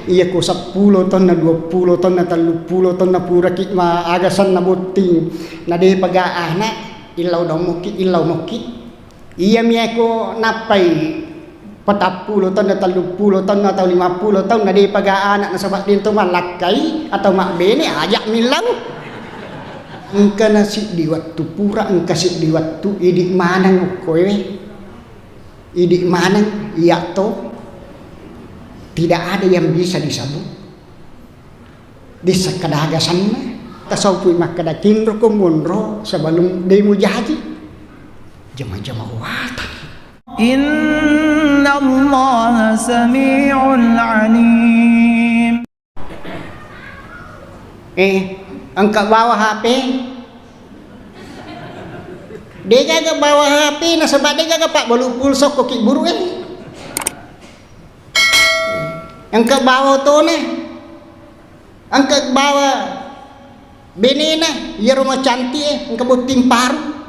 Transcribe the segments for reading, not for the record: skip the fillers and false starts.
iya ko 10 ton na 20 ton na 30 ton na pura ki maagasan na buting na di pag-aana ilaw daw mukit iya miya ko napay 40 ton na 30 ton na 50 ton na di pag-aana na sabat din to malakay atau makbene ajak milaw engka nasi di waktu pura engka si di waktu idik manang kowe idik manang iya to tidak ada yang bisa disebut di sekadagasannya tasawuf makada kindro kumunro sebelum demo jadi jama-jama watan inna Allah sami'un alim. Angkat bawa HP dia kagak bawa HP nah sebab dia kagak pak balu pulsa koki buru angkat bawa to na angkat bawa benena ya rumah cantik angkat buting paru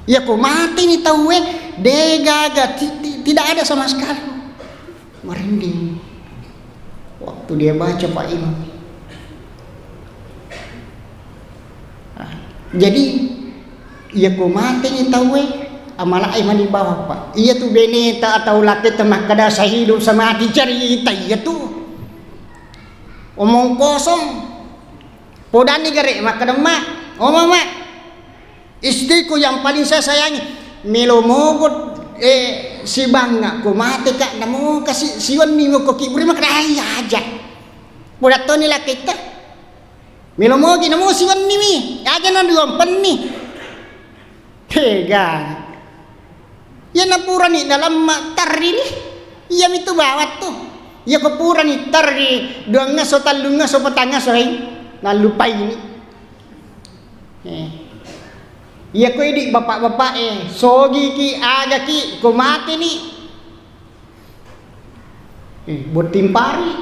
ya kok mati nih tahu dia gagal tidak ada sama sekali merinding waktu dia baca Pak Imam. Jadi ya kok mati nih tahu amalah iman di bawah Pak iya tuh beneta atau laki temah kada hidup sama mati cerita iya tuh omong kosong podani gare maka demak omong mak istriku yang paling saya sayangi melo mogot si bangga ko mati kak namo kasih siwan mimo ko kiburi mak raya aja podat to nila kita melo mogi namo siwan nimi aja na duam penni tega ya napura ni dalam tari ni iya itu bawat tuh ya kepura ni tari dua ngaso talung ngaso petang ngaso nah lupa ini iya ko idik bapak-bapak sogi ki aga ki ko mati ni buat timpari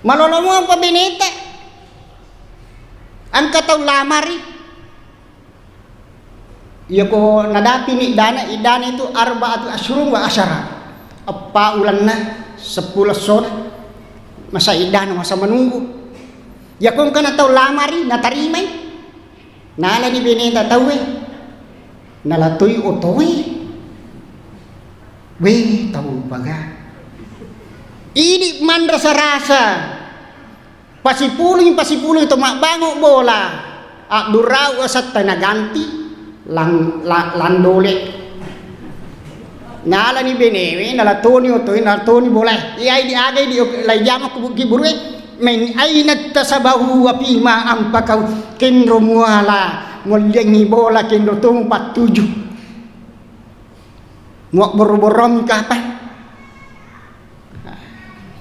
malolomo apa bineta angka tau lamari iya ko nadapi ni dana idana itu arba'atu asyurun wa asyara apa ulanna 10 sona masa idana masa menunggu ya ko kana tau lamari natarimay nala ni binenta tahu nalatoy otoy we tahu baga ini man rasa-rasa pasipulong itu makbango bola abdurraw asat tanaganti landole nala ni benewe nala toni otoy nala toni boleh iya di agay di lay jama kubuki burwe men aina tasabahu wa pima ampakau kenro muala mulyangi bola kenro tung 47 muak boroborom kapan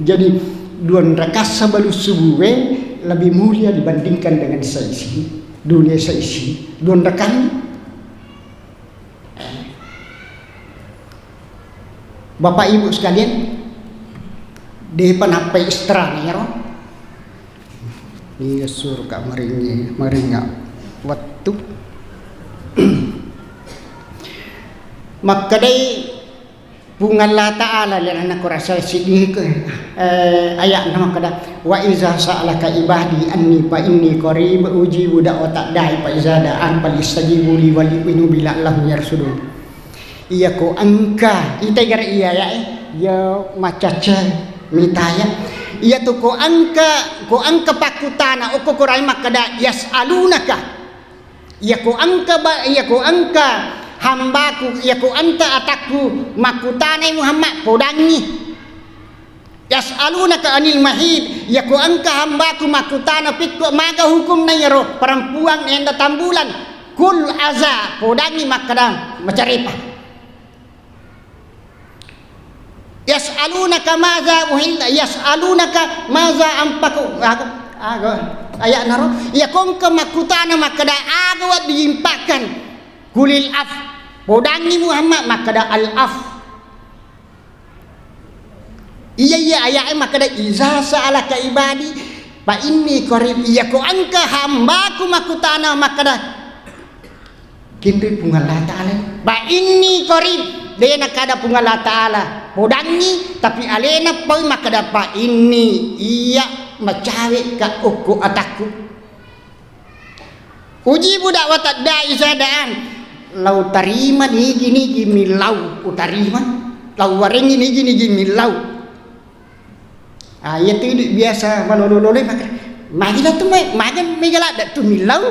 jadi duan rakasa balu subuwe lebih mulia dibandingkan dengan seisi dunia seisi duan rekan Bapak Ibu sekalian di penapai istrana ya roh iya suruh kak meringa waktu maka day bunga Allah Ta'ala lihat anak kurasa sidih ayat nama kada wa iza sa'alaka ibadi anni fa inni qarib ujibu da'wata da'i fa iza da'an fal yastajibu li wal yu'minu bila lahum yarsudun iya ko angka ita gara iya ya macaca mitaya iya tu ko angka pakutana o ko kurai makada yasalunaka iya ko angka hambaku iya ko anta ataku makutana Muhammad podangi yasalunaka anil mahid iya ko angka hambaku makutana pikko maga hukum na yaro perempuan yang tambulan kul aza podangi makada macarepa yas'alunaka maza uhilla yas'alunaka maza ampaku ayat naro ya kongka makutana makada agawat diimpakan kulil af podangi Muhammad makada al af iya ayat makada iza sa'alaka ibadi fa inni qarib iya ko angka hambaku makutana makada kindri pungal Allah Ta'ala fa inni qarib dia nakada pungal Allah Ta'ala podangi tapi alena poi maka dapat ini ia macawe ka uku ataku uji budak watak dai sadaan lau tarima ni gini milau utarima lau wareng gini milau ya tu biasa malololole maka magila tu magan megala dak tu milau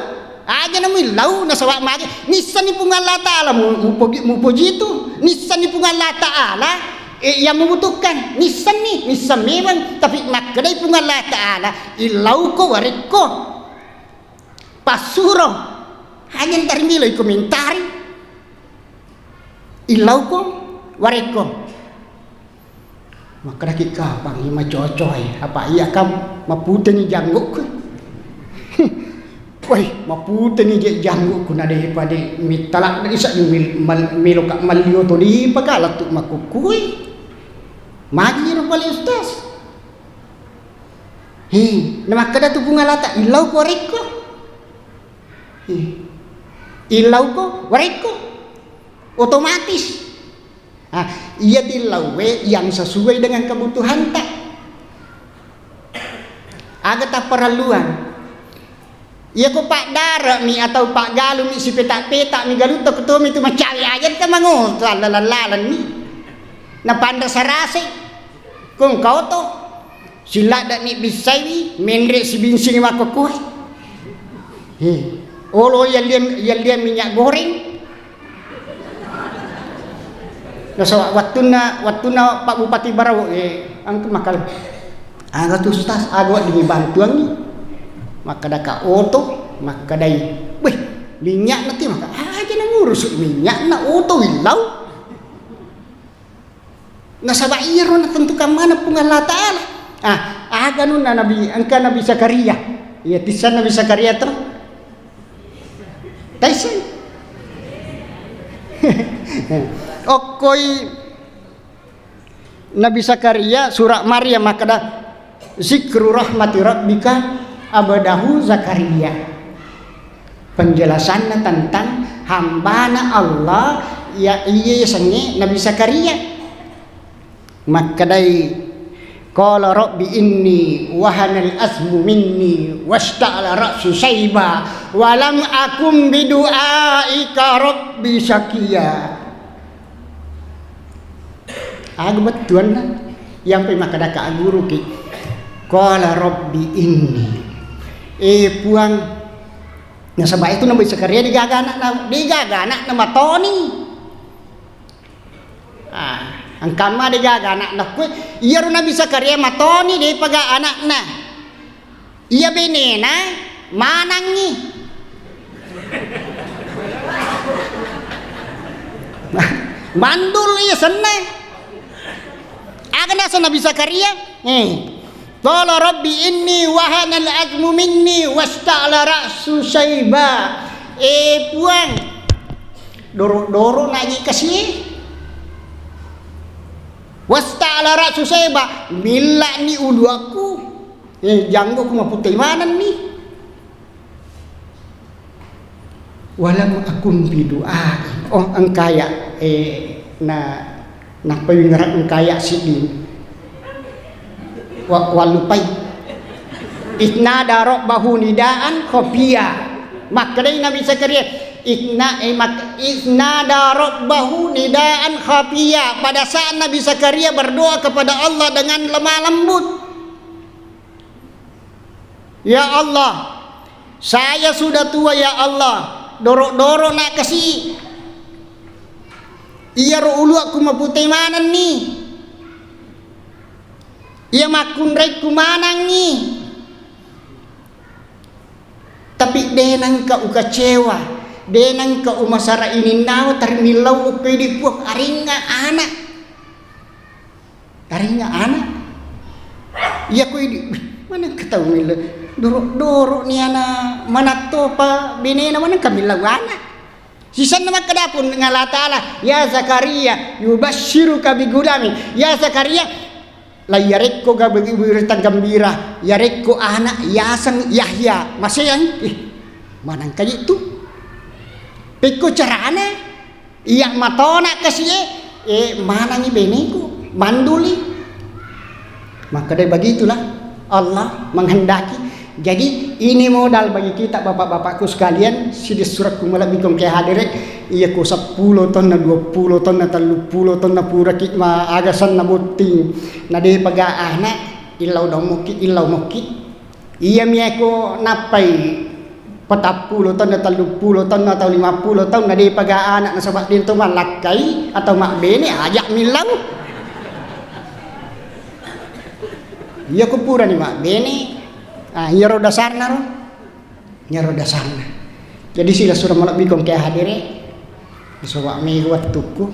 aja na milau na sawa magi nisan ni pungan Allah Taala mu puji itu nisan ni pungan Allah Taala yang membutuhkan nisan memang tapi makadai pungan Allah Taala ilau ko wariko pasuro hanya ntar milo komentari ilau ko wariko maka dak kapang ima cocoy apa iya kam mapute ni jangguk woi mapute ni je janggu kuna de pade mitalak na isa ni milo ka malio to di pagala tu makukui magi ro pali ustaz nama kada tu bunga lata ilau ko reko ilau ko wareko otomatis ia dilawe yang sesuai dengan kebutuhan tak agak tak perluan iya ko Pak Dara mi atau Pak Galu mi si petak-petak mi galu to ketua mi tu macam aja ka mango lalalan mi na panda sarase kung kau to sila dak ni bisai mendre si binsing makokoi olo yang minyak goreng na so waktu na Pak Bupati Barau ang makal aga tu ustaz agak demi bantuan ni maka daka oto maka dai weh minyak nanti maka aja na ngurus minyak na oto wilau na sabairo na tentukan mana pungan Allah Taala aga nun na nabi angka Nabi Zakaria ya tisan Nabi Zakaria to taisan okoy Nabi Zakaria surah Maryam maka da zikru rahmati rabbika abadahu Zakaria penjelasannya tentang hambana Allah ya iya sange Nabi Zakaria maka dai qala rabbi inni wahanal azmu minni wasta'ala ra'su sayba wa lam akum bidu'aika rabbi syaqiya betuan lah yang pe maka daka guru ki qala rabbi inni puang nah sebab itu Nabi Zakaria digagana na matoni angkama digagana na ku iya ro Nabi Zakaria matoni de paga anak na iya benena manangi mandul iya seneng agana sa Nabi Zakaria qala rabbi inni wahana al-azmu minni wasta'ala ra'su sayba puang doro lagi kasih wasta'ala ra'su sayba mila ni ulu aku janggo ku maputay manan ni walam akun bidu'a ang kaya na pawingaran ang kaya sidin walupay isnada rabbahu nidaan khafiyya maka dari Nabi Zakaria isnada rabbahu nidaan khafiyya pada saat Nabi Zakaria berdoa kepada Allah dengan lemah lembut ya Allah saya sudah tua ya Allah doro nak kasih iya ro ulu aku maputay manan ni iya makun rek kumanang ni tapi denang ka kecewa denang ka umasara ini naw tarmilaw ukay di puak aringa anak iya ko ini mana ketaw nila doro ni ana mana to pa binena mana kamilaw anak sisan naman kadapon ng Allah Ta'ala ya Zakaria yubashiruka bigulami ya Zakaria layarek ko gabiritang gambira yarek ko anak yasang Yahya masayang manang kayo ito piko carana iyak matona kasi manang ibene ko manduli. Maka dari begitulah Allah menghendaki. Jadi ini modal bagi kita bapak-bapakku sekalian. Sidi surat kumala bikom ke hadirin. Iya ko 10 ton na 20 ton na 30 ton na pura ki maagasan na buting na di pag-aah na ilaw daw muki ilaw muki. Iya miya ko napay 40 ton na 30 ton na 50 ton na di pag-aah na sabat din to malakay atau makbene ajak milaw. Iya ko pura ni makbene. Nyaro dasarna ro. Nyaro dasarna. Jadi sila surah malak bikom kaya hadire. Sowa may waktuku.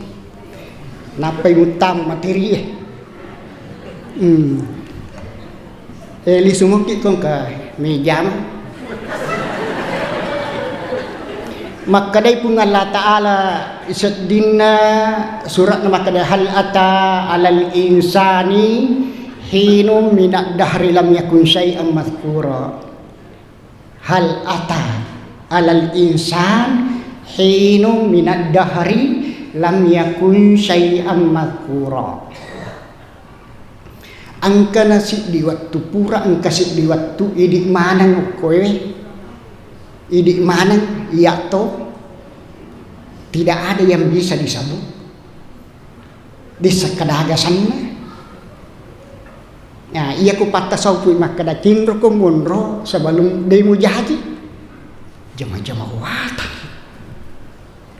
Napay mutam materi. Eli sumukit kong ka may jam. Makaday pun Allah Ta'ala isat din na surat na makaday hal ata alal insani hinum minak dahri lam yakun syai'an madhkura. Hal ata alal insan hinum minak dahri lam yakun syai'an madhkura. Angka nasib di waktu pura angka nasib di waktu idik manang kowe idik manang iya to tidak ada yang bisa disebut di sekadagasannya. Nah, iya ku patah saupu makada kindro ko munro sebelum demo jaji. Jama-jama wata.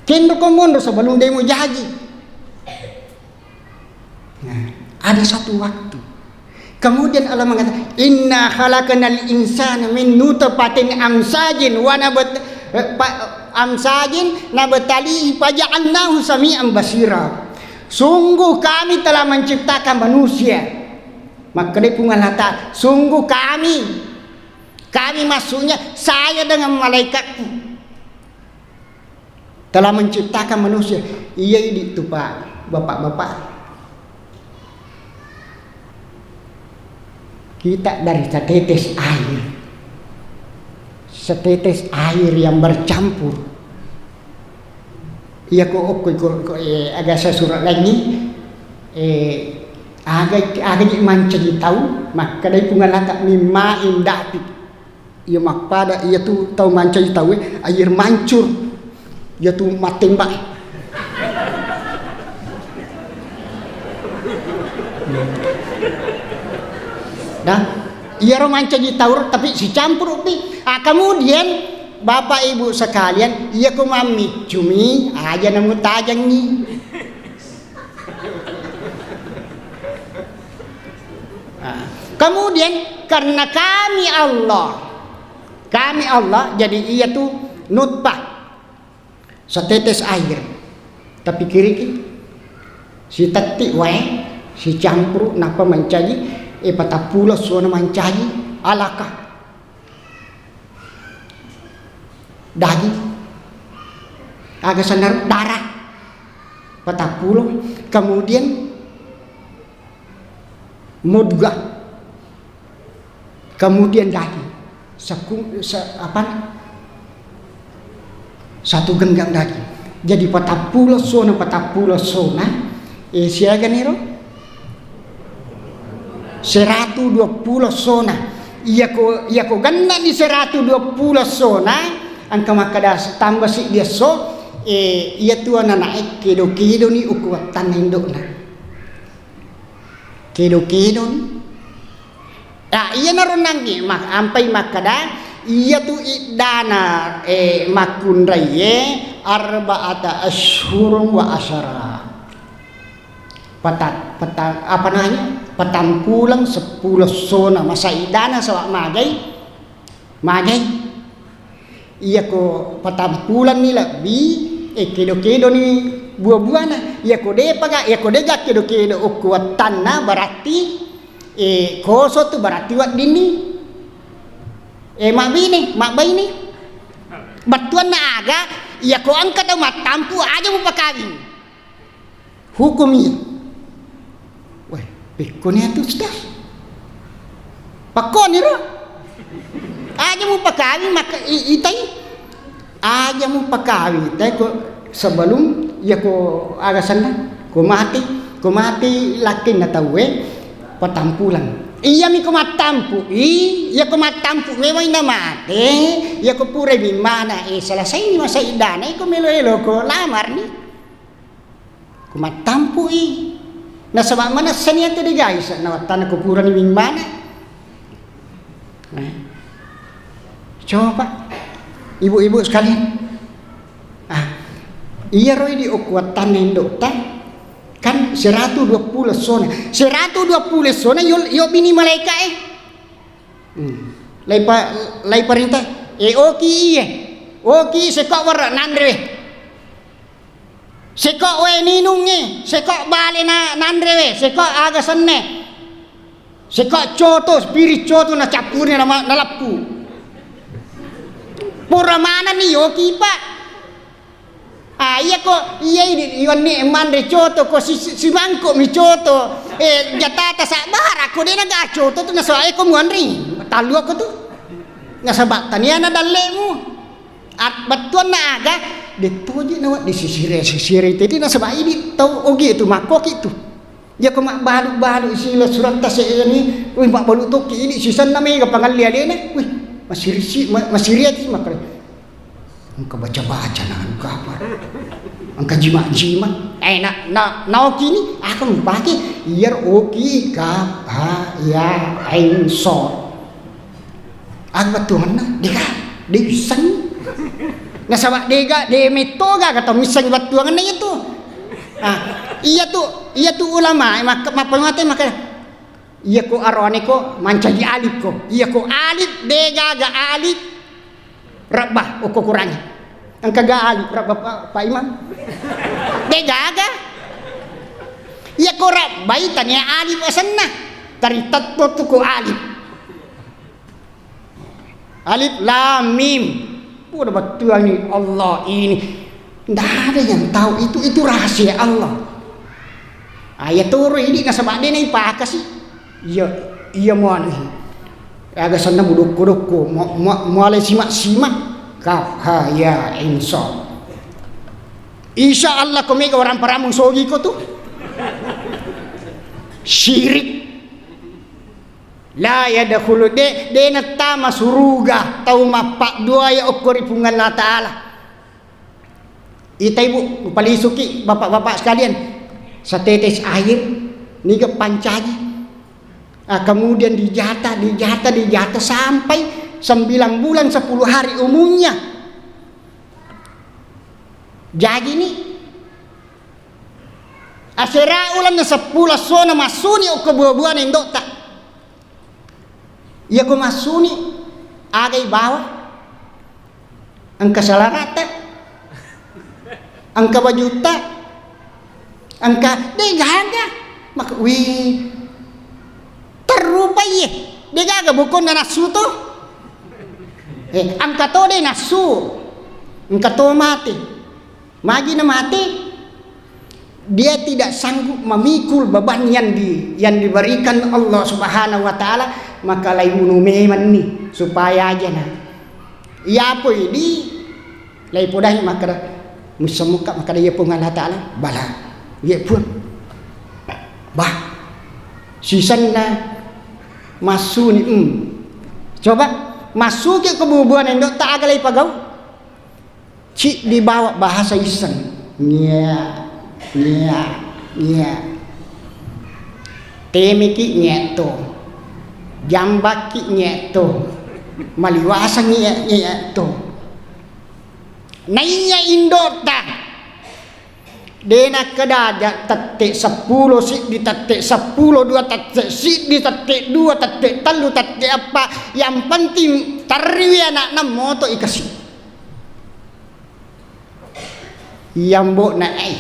Kindro ko munro sebelum demo jaji. Nah, ada satu waktu. Kemudian Allah mengatakan, "Inna khalaqnal insana min nutfatin amsajin wa nabtalihi faja'alnahu sami'an basira." Sungguh kami telah menciptakan manusia. Maka dia pengalaman, sungguh kami maksudnya saya dengan malaikat telah menciptakan manusia. Iya itu Pak, bapak-bapak. Kita dari setetes air yang bercampur. Iya kok agak saya surat lagi. Agak mancing tahu maka dari pengalaman mima indah ia mak pada ia tu tahu mancing tahu air mancur ia tu matembak dah ia ro mancing tahu tapi si campur upi kemudian bapak ibu sekalian ia ku mami cumi aja namu tajang ni. Kemudian karena kami Allah jadi ia tuh nutfah setetes air tapi kiri si tetik wae si campur napa mencaji patapula suana mencaji alakah daging agak sandar darah patapula kemudian mudghah kemudian daging satu genggam daging jadi patapula sona siaga niro 120 sona iya ko ganda di 120 sona angka makadas tambah si dia iya tuan naik kedo ni ukuatan indokna kedo ni. Nah, iya naron nangi ampai makada iya tu idana makun raye arba'ata ashhurum wa asyara. Apa namanya? Patampulang 10 sona masa idana sawak magai. Iya ko patampulang ni labi kedo ni buah-buahna. Iya ko de paga iya ko de kedo ukuatan na berarti koso tu berarti wak dini mak bini batuan na aga iya ko angkat mak tampu aja mau pakawin hukum iya wah pekonnya tu sudah pakon iro aja mau pakawin maka itai aja mau pakawin itai ko sebelum iya ko aga sana ko mati ko mati lakin na tawe patampulan. Iya mi ko matampu, iya ko matampu, memang na mate, iya ko pura mi mana, selesai ni masa idana, ko melo-elo ko lamar ni, ko matampu na sama mana senian tu di guys, na tanah ko pura ni mana, coba, ibu-ibu sekalian, iya roi di okuatan endokta. Kan 120 sona 120 sona yo bini malaika lai perintah oki sekok war nandre sekok we ninunge sekok bale na nandre we sekok aga senne sekok coto spirit coto na capurnya na lappu pura mana ni oki pak. Iya ini ni mandre coto ko si mangko mi coto jatata sa bara ko de naga coto tu na sa ko muanri talu ko tu nga sabat tania na dalemu at batuan na aga de toje na di sisire tedi na sabai di tau oge tu makok itu ya ko mak balu sila surat tas ini ui mak balu toki ini sisan na me ga pangalia-lia na ui masiri makre angka baca-baca na anu kabar angka jima-jima na oki ni akan pakai yer oki kap ha ya ain so agak tuhan na de isang na sabak dega de metoga kata misang batuangan na itu iya tu ulama mapamate maka iya ko arone ko mancaji alif ko iya ko alif dega ga alif rabah o kurangi ang kagaali rabah Pak Imam de gaga ya ko rabay tanya alif asan na tari tatlo to ko alif lam mim udah betul ni Allah ini tidak ada yang tahu itu rahasia Allah ayat turun ini nggak sama dia nih pak sih iya mau nih agak sana buduk-budukku mulai simak kaf ha ya insya Allah kau mega orang paramu sogi ko tuh syirik la yadkhulu de natama suruga tau mapak dua ya okori pungan Allah taala ita ibu palisuki bapak-bapak sekalian setetes air niga pancaji kemudian dijata sampai 9 bulan 10 hari umumnya. Jadi ini asera ulan na 10 sona masuni o kebuah-buahan yang dokta. Ia ko masuni agay bawa angka salarata angka bajuta angka degaga maka terupay degaga bukon na nasu to angka to de nasu angka to mati magi na mati dia tidak sanggup memikul beban yang diberikan Allah Subhanahu wa taala maka lai bunuh meman ni supaya aja nah iya po ini lai podahi maka musamuka maka dia pun Allah taala bala dia pun bah sisan na masuni coba masuk ke kebubuhan yang tak agalai pagau cik dibawa bahasa isan nya temiki nyeto jambaki nyeto maliwasa nyeto nainya indota dena kedaja tetek 10 sik di tetek 10 dua tetek sik di tetek 2 tetek telu tetek apa yang penting tarwi anak na moto ikasi yang mbok naik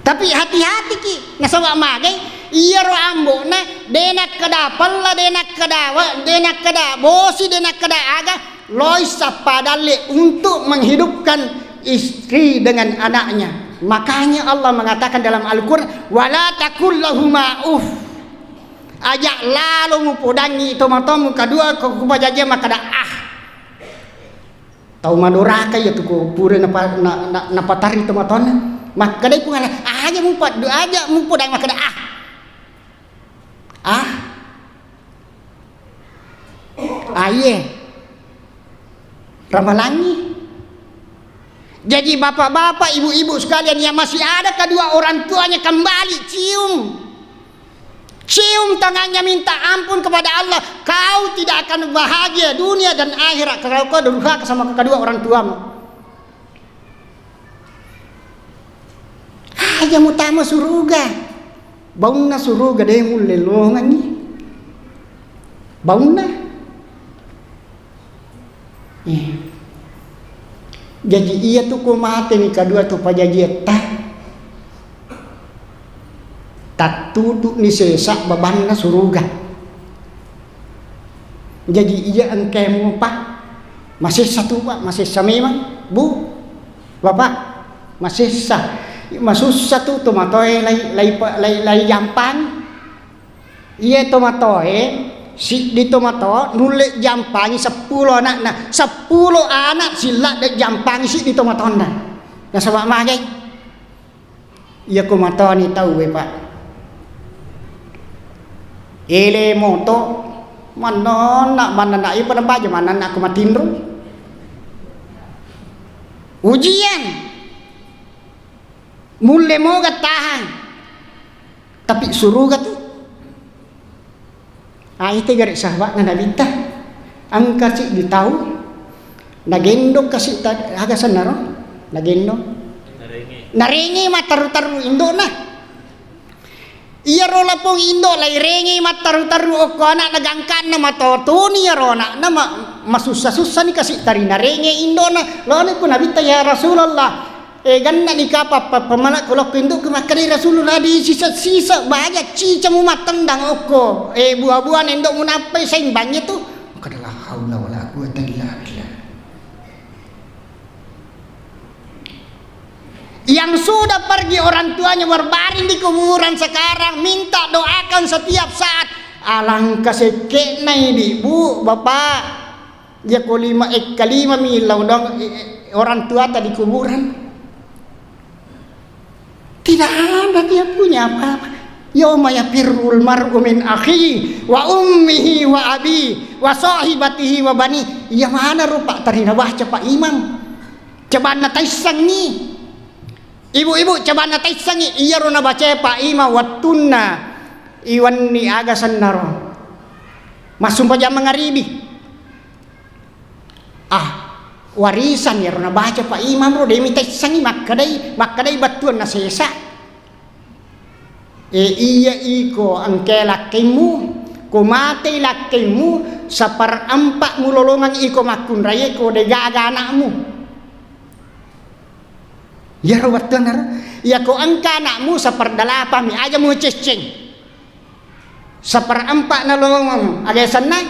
tapi hati-hati ki nasawa magai iya ro ambo na denak kada palla denak kada bosi denak kada aga loisa padale untuk menghidupkan istri dengan anaknya. Makanya Allah mengatakan dalam Al-Qur'an wala takul lahuma uff ajak lalu mupodangi tomato kedua ko kubajaje makada Tau madoraka ya tuh ko pure na patari tomatona. Mak kadai pun ala aja mumpat do aja mumpo dai makada aye ramalangi. Jadi bapak-bapak, ibu-ibu sekalian yang masih ada kedua orang tuanya kembali cium tangannya minta ampun kepada Allah. Kau tidak akan bahagia dunia dan akhirat kalau kau durhaka sama kedua orang tuamu. Aja mutama suruga. Bauna suruga deh mulai longannya. Bauna. Jadi iya tuh ko mate ni kadua tu pajajiet tak tuduk ni sesak babanna suruga. Jadi iya engkemu pak masih satu pak masih samemang bu bapak masih sah masuk satu tomatoe lay jampang iya tomatoe si di tomato nulik jampangi 10 anak nah 10 anak sila dek jampangi si di tomato nah sabak magai iya ko mato ni tahu pak ele moto mana nak ipa na baja mana nak kumatindro ujian mulai mau tahan tapi suruh tu itu garik sahabat na nabita ang kasi ditaw nagendong kasi hagasan na ron nagendong naringi mataru-taru indo na iya rola pong indo lay ringi mataru-taru o ko anak nagangkan na matotuni ya rona na masusah-susah ni kasi tari naringi indo na lawan ko nabita ya Rasulullah ganna ni kapa pamalak kolok induk kemakari Rasulullah di sisa-sisa banyak cica mu matendang oko buah-buahan endok mu napai saing banyak tuh kadalah haula wala quwata illa billah. Yang sudah pergi orang tuanya berbaring di kuburan sekarang minta doakan setiap saat alangkah sekena ini bu bapak ya kalima milau dong orang tua tadi kuburan. Tidak ada dia punya apa-apa. Yauma yafirrul mar'u min akhihi wa ummihi wa abi wa sahibatihi wa bani. Ya mana rupa tarina baca Pak Imam. Coba na taisang ni. Ibu-ibu coba na taisang ni. Iya rona baca Pak Imam wattunna iwan ni agasan naro. Masum pajak mengaribi. Warisan ya rona baca Pak Imam ro demi taisang ni makadai batuan na sesa. Iya iko angke lakimu kumate lakimu seperempat mulolongan iko makun raya ko degaga anakmu ya ro batuan ro ya ko angka anakmu seperdelapan mi aja mu ceceng seperempat na lolongan aga sana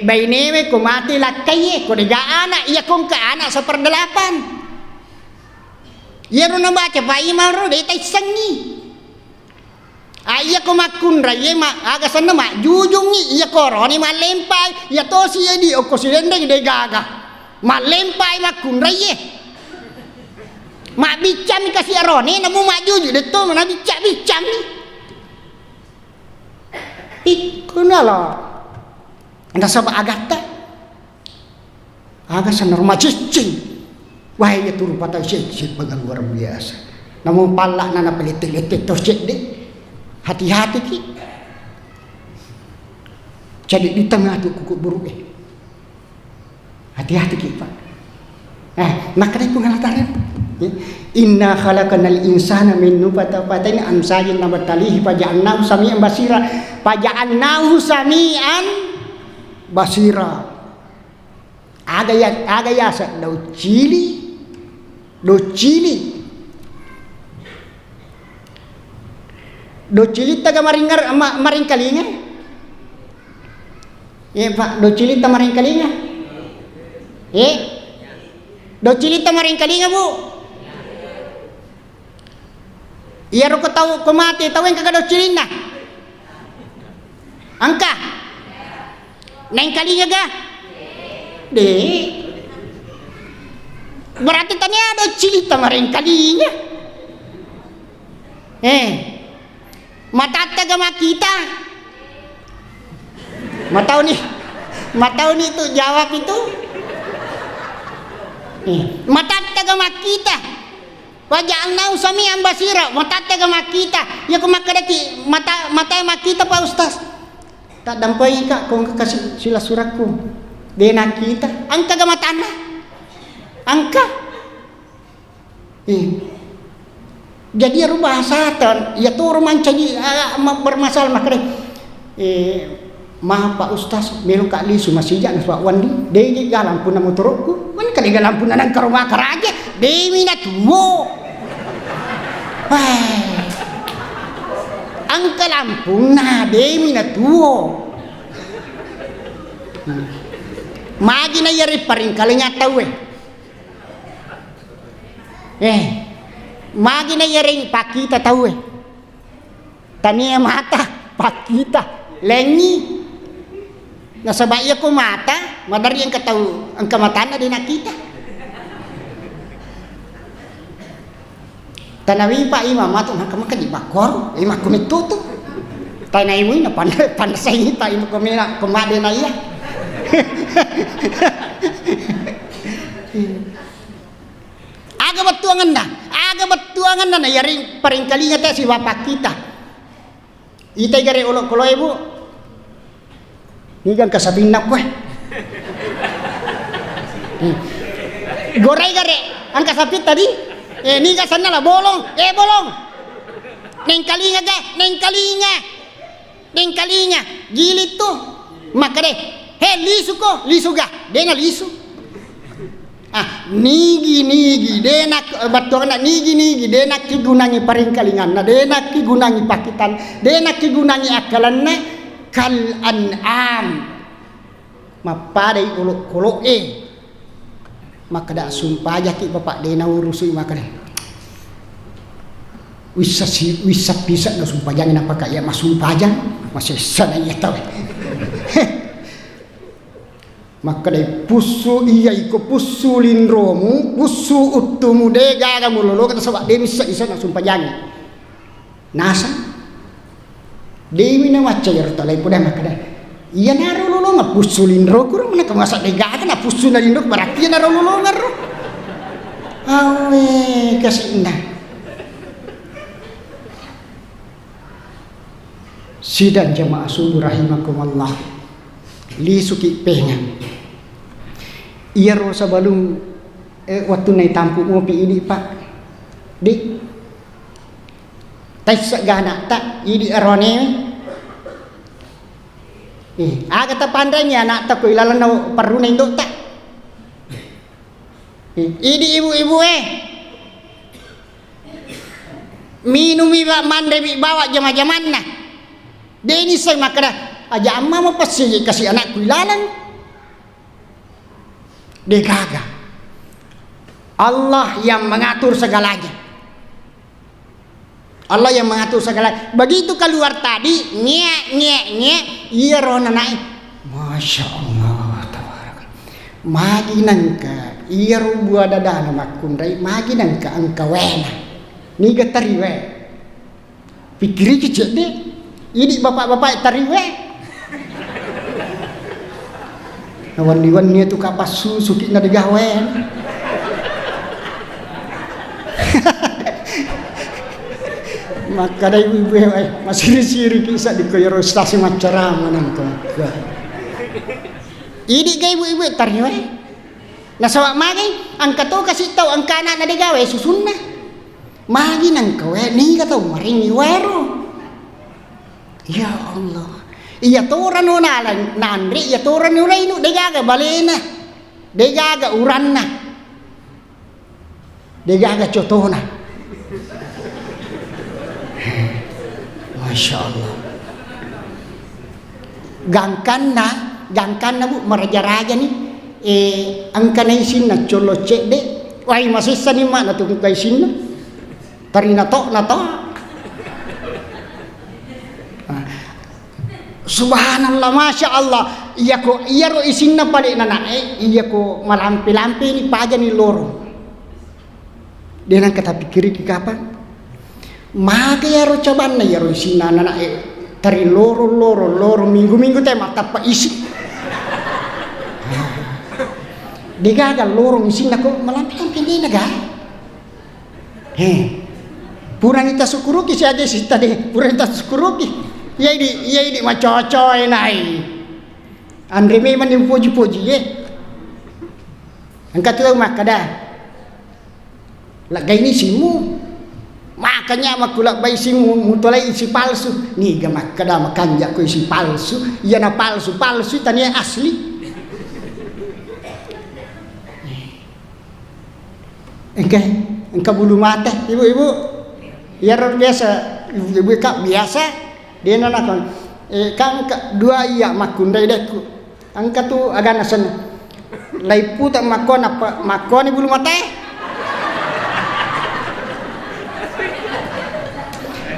bainewe kumate lakai ko degaga anak iya ko ka anak seperdelapan ya ro na baca Pak Imam ro dei taisang ni iya ko makun raya aga sana mak jujungi iya ko roni malempai iya to si di oko silendeng de gaga malempai makun raya mak bicam kasih roni namu mak juju de to mana bicam ni ikunala anda sabak agata aga sana rumah cicing wah iya turu patah cicing bagang luar biasa namu palak nana pelite-lite to cek deh hati-hati ki jadi di tengah tu kuku buruk hati-hati ki pak makanya pengalataran inna khalaqanal insana min nutfatin amsajin nabatalihi faja'alnahu sami'an basira aga ya sa do cili taga maring kalinga pak do cili ta maring kalinga do cili ta maring kalinga bu iya ro ko tahu ko mati tahu yang kagak do cili na angka neng kalinga ga de Berarti tanya ada cerita maring kalinya. Mata agama kita. Matau nih itu jawab itu. Mata agama kita. Waja'alnahu sami'an basira. Mata agama kita. Ya kumakadaki mata kita Pak Ustaz. Tak dampai kak kau kasih sila suratku. Dena kita. Angka agama tanah. Angka. Jadi rubah satan. Ya tu rumah jadi bermasalah makanya. Maaf Pak Ustaz, melu kak lisu masih jangan sebab wandi. Dia galam pun namu turukku. Mana kali galam pun nanang karumah karaja. Dia minat wo. Angka Lampung nah dia minat wo. Magi na yari paring kalinya tahu magi na yari pakita tahu tania mata pakita lengi. Nah sebab iya ko mata, madari yang katahu ang kamatan na din nakita. Tanawi pa imama to maka di bakor, ima kumituto. Tanay mo na panasay ta ima kumina kumade na iya. Aga batuangan na yari paring kalinga ta si bapak kita. Itay gari ulok kulo ibu. Nigang kasabing na ko Goray gari ang kasapit tadi. Niga sana lah bolong. Bolong. Neng kalinga. Gilid to. Makare. Lisu ko. Lisu ga. Dena lisu. Nigi. Dena batuan na nigi. Dena kigunangi paring kalingan na. Dena kigunangi pakitan. Dena kigunangi akalan na. Kal an'am mapaday ulok-ulok makada sumpah aja ki bapak dena urusi makada wisa bisa na sumpah jangan apa kaya mas sumpah aja masih sana ya tahu makada pusu iya iko pusu lindromu pusu utumu dega kamu lolo kata sebab dia bisa na sumpah jangan nasa Dewi na wacha yar talay po na makada. Iya narululong nga puso lindro ko rin. Nakamasat na gata na puso na lindro. Barati yan narululong nga rin. Awe kasi na. Sidan jamaah subuh rahimakumullah. Lisuki pengan. Iya ro sa balong waktu na itampu mo pi ini pak. Di Taisa gana tak idi arone kata pandainya anak tak ilalan na perlu na indok tak idi ibu-ibu minumi ba mande bi bawa jama-jaman na deni say makada aja amma mo pasi kasih anak ku ilalan dekaga Allah yang mengatur segalanya. Allah yang mengatur segala. Begitu keluar tadi, nye, iya rona naik. Masya Allah, tabarak. Magi nangka, iya rubu ada dana makundai. Magi nangka angka wena. Niga tariwe. Pikiri kecil deh. Ini bapak-bapak tariwe. Nawan-wan niya tu kapas susuki na digawen. Maka dari ibu masih siri kisah di koyo stasi macarama nang ka. Idi gay ibu tarniwe. Nasawa magi ang kato kasih tahu ang kana na digawe susun na. Magi nang kawe ni kato maring iwero. Ya Allah. Iya toran unalan nandri iya toran ulay no degaga balena. Degaga uranna. Degaga cotona. Masya Allah. Gangkan na bu meraja-raja nih. Angka na isin na colo cek de. Wah masih sani mana tuh kay isin na. Tari na to. Subhanallah, masya Allah. Iya ro isin na pali na iya ko malampi-lampi ni paja ni lorong. Dia nang kata pikir ki kapan? Maka ya ro coban na ya ro sina anak tari loro minggu teh mata pa isi. Dia gagal loro sina ko malampi dia naga. Purang ita sukuruki si aja si tadi purang ita sukuruki. Iya ini mah cocoy nai. Andre memang puji-puji ye. Angkat tu mak kada. Lagay ni simu. Makanya makulak bay simu mutolay isi palsu. Ni gamak kada makanja ko isi palsu. Iya na palsu tanya asli. Engkau bulu mata ibu-ibu. Ya biasa ibu kak biasa dia nanakan. Kan dua iya makundai deku. Angka tu agak nasan. Laipu tak makon apa makon bulu mata.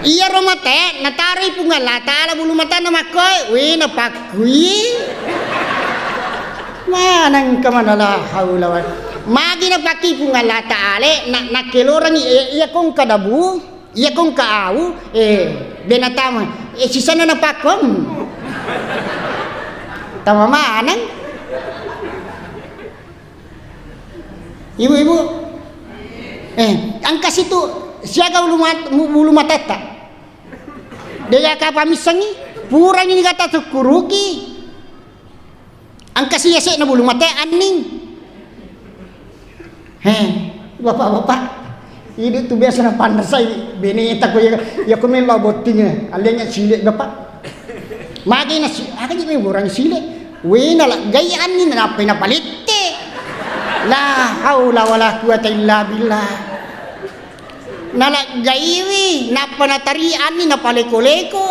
Iya romate natari pungala tala bulu mata na makoy. Wi napakui. Manang kamanala haula wa. Magi napaki pungala taale nak kelorang iya kong kadabu, iya kong kaawu benatama. Sisana napakom. Tama manang. Ibu-ibu. Angkas itu siaga bulu mata tak. Dia kapamisangi pura ini kata tukuruki. Angkas iya sik na bulu mata aning. Bapak-bapak. Ini tu biasa na pandasay beneta ko ya ko men laboting alenya silik bapak. Magi na akan di burang silik. We na gayaan ni na pinapalitte. La haula wala quwata illa billah. Nala gaiwi napanatarian ni napaleko-leko.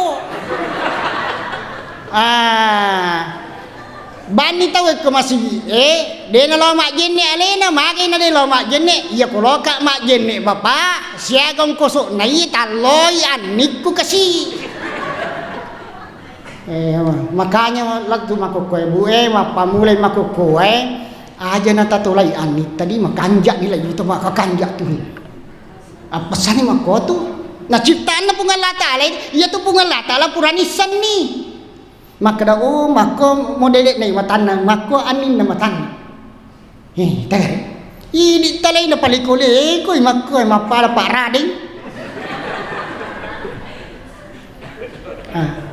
Bani tahu ko masih de na lo mak jenne alena magi na de lo mak jenne iya ko loka mak jenne bapak siagong kosok nai taloy anikku kasi. Makanya lagu makokoy bue mapamulay makokoy aja na tatulay anik tadi makanja nila itu makakanja tuh. Apa sani makoto na ciptaan na pungalata lain iya tu pungalata la puranisan ni. Maka dah mako model ni matan mako anin na matan. Tagar. Ini talay na palikole ko mako mapala para ding.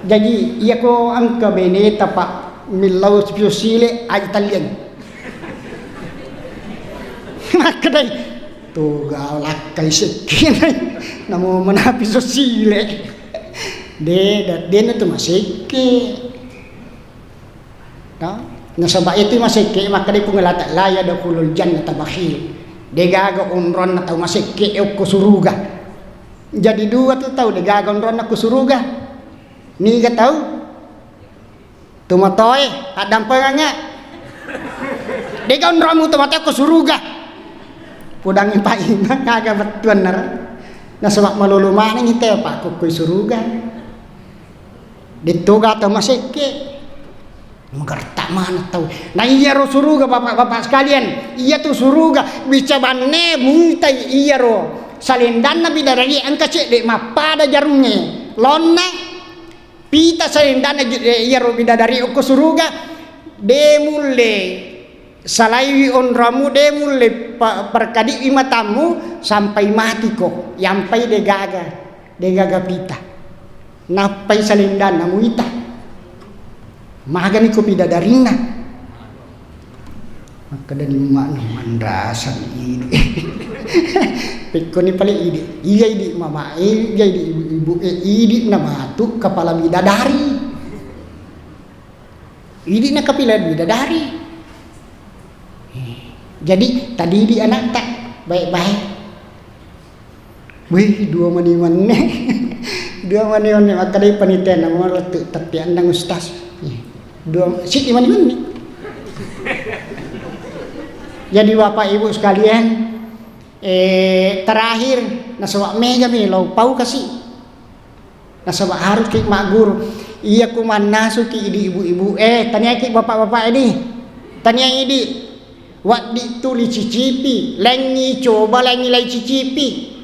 Jadi iya ko angka beneta pak milau spiosile ay Italian. Maka dah tu galak kay sekin namo manapi sosile. De na tu masike. Nasaba itu masih ke maka di pungalata laya da kulul jannata bakhil degaga onron na tahu masih ke ko suruga jadi dua tu tahu degaga onron na ko suruga ni ga tahu tumatoy adam panganga degaga onron mu tumatoy ko suruga pudang ipain kaga betuan nar nasaba malulumana ni te pa ko suruga dituga tahu masih ke mengertak mana tahu. Nah iya ro suruga bapak-bapak sekalian. Iya tuh suruga bisa bane muntai iya ro. Salendan na bidadari angka cek dek mapada jarumnya. Lonna pita salendan iya ro bidadari uko suruga demulle salai onramu demulle perkadi imatamu sampai mati kok. Yampai degaga pita. Napai salendan namu ita. Magani ko bidadarina. Maka dari mana mandasan ini. Pekko ni paling ide. Iya ide mama iya ide ibu ide nama tu kepala bidadari. Ide na kepala bidadari. Jadi tadi di anak tak baik-baik. Wih dua maniwan maka dari panitia nama letuk tapi andang ustaz. Dua sit di mana ni? Jadi bapak ibu sekalian, terakhir nasawak mega mi lau pau kasih, nasawak harus kik mak guru. Iya kuman nasuki idi ibu-ibu. Tanya kik bapak-bapak ini, tanya idi. Wak di tu li cicipi, lengi coba lengi lai cicipi.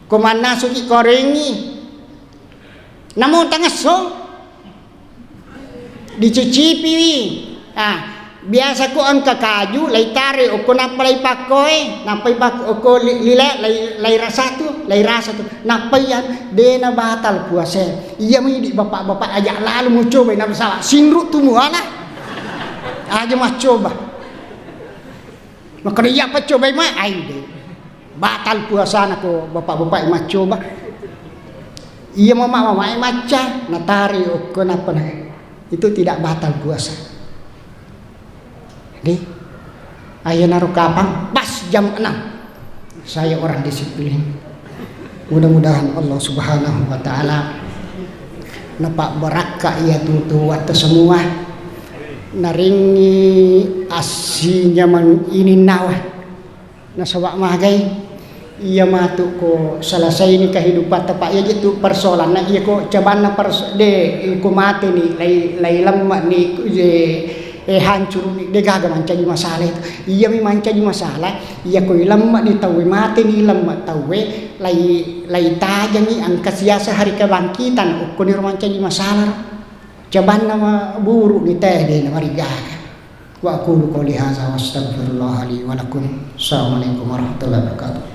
Komana suki korengi. Namun tengah so dicicipi. Biasa ko ang kakaju lai tare o ko napa lai pakoy, napai pak o ko lila lai rasa tu, napai yan de na batal puasa. Iya mi di bapak-bapak ajak lalu mau coba na salah sinrut tu muana. Aja mah coba. Maka dia apa coba mah ai deh. Batal puasa nako bapak-bapak mah coba. Iya mama maca natari ko napa nah. Itu tidak batal puasa. Nih. Ayo naruh kapang pas jam 6. Saya orang disiplin. Mudah-mudahan Allah Subhanahu wa taala napa berkah ia tutu waktu semua. Naringi asinya mang ini nawa nasawak magai iya matu ko selesai ini kehidupan tepak ya gitu persoalan nah iya ko cabana ko mati ni lai lemma ni hancur ni de gaga mancani masalah itu iya mi mancani masalah iya ko lemma ni tawe mati ni lemma tawe lai tajang ni angka siasa hari kebangkitan ko ni mancani masalah Jaban nama buruk ni teh di nama rigaga. Wa aqulu qouli hadza wa astaghfirullah li wa lakum. Assalamualaikum warahmatullahi wabarakatuh.